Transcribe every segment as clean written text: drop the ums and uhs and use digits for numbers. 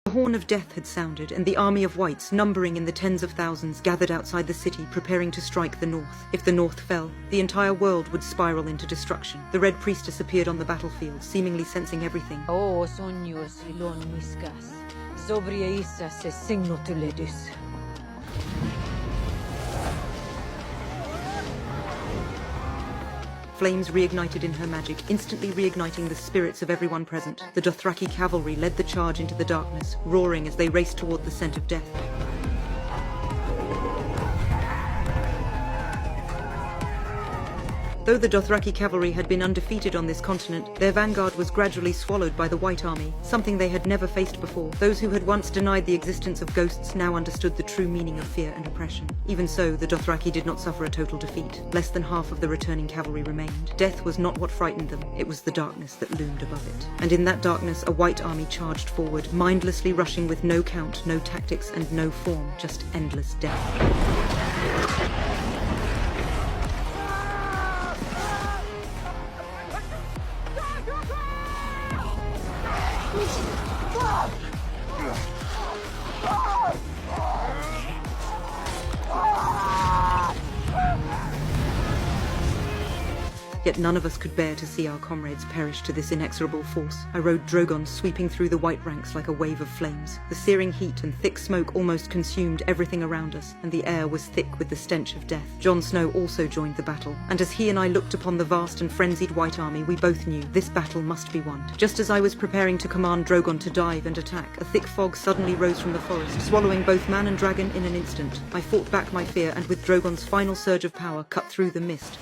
The horn of death had sounded, and the army of whites, numbering in the tens of thousands, gathered outside the city, preparing to strike the north. If the north fell, the entire world would spiral into destruction. The Red Priestess appeared on the battlefield, seemingly sensing everything. O sonios ilon miskas, zobriaisa se signotuledus. Flames reignited in her magic, instantly reigniting the spirits of everyone present. The Dothraki cavalry led the charge into the darkness, roaring as they raced toward the scent of death. Though the Dothraki cavalry had been undefeated on this continent, their vanguard was gradually swallowed by the White Army, something they had never faced before. Those who had once denied the existence of ghosts now understood the true meaning of fear and oppression. Even so, the Dothraki did not suffer a total defeat. Less than half of the returning cavalry remained. Death was not what frightened them, it was the darkness that loomed above it. And in that darkness, a White Army charged forward, mindlessly rushing with no count, no tactics, and no form, just endless death. Yet none of us could bear to see our comrades perish to this inexorable force. I rode Drogon, sweeping through the white ranks like a wave of flames. The searing heat and thick smoke almost consumed everything around us, and the air was thick with the stench of death. Jon Snow also joined the battle, and as he and I looked upon the vast and frenzied White Army, we both knew this battle must be won. Just as I was preparing to command Drogon to dive and attack, a thick fog suddenly rose from the forest, swallowing both man and dragon in an instant. I fought back my fear, and with Drogon's final surge of power, cut through the mist.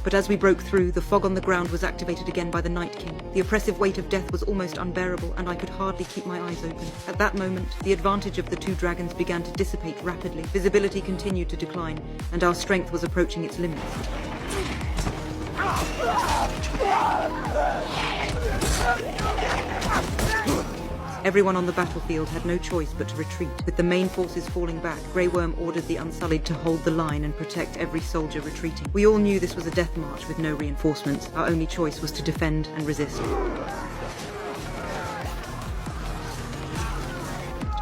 But as we broke through, the fog on the ground was activated again by the Night King. The oppressive weight of death was almost unbearable, and I could hardly keep my eyes open. At that moment, the advantage of the two dragons began to dissipate rapidly. Visibility continued to decline, and our strength was approaching its limits. Everyone on the battlefield had no choice but to retreat. With the main forces falling back, Grey Worm ordered the Unsullied to hold the line and protect every soldier retreating. We all knew this was a death march with no reinforcements. Our only choice was to defend and resist.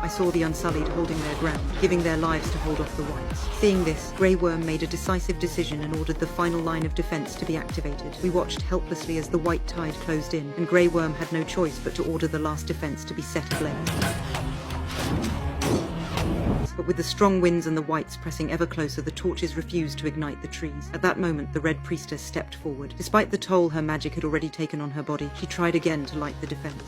I saw the Unsullied holding their ground, giving their lives to hold off the Whites. Seeing this, Grey Worm made a decisive decision and ordered the final line of defense to be activated. We watched helplessly as the white tide closed in, and Grey Worm had no choice but to order the last defense to be set ablaze. But with the strong winds and the Whites pressing ever closer, the torches refused to ignite the trees. At that moment, the Red Priestess stepped forward. Despite the toll her magic had already taken on her body, she tried again to light the defense.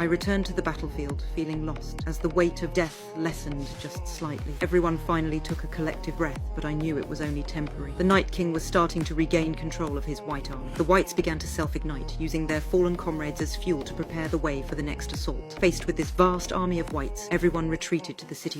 I returned to the battlefield, feeling lost, as the weight of death lessened just slightly. Everyone finally took a collective breath, but I knew it was only temporary. The Night King was starting to regain control of his White Army. The Whites began to self-ignite, using their fallen comrades as fuel to prepare the way for the next assault. Faced with this vast army of Whites, everyone retreated to the city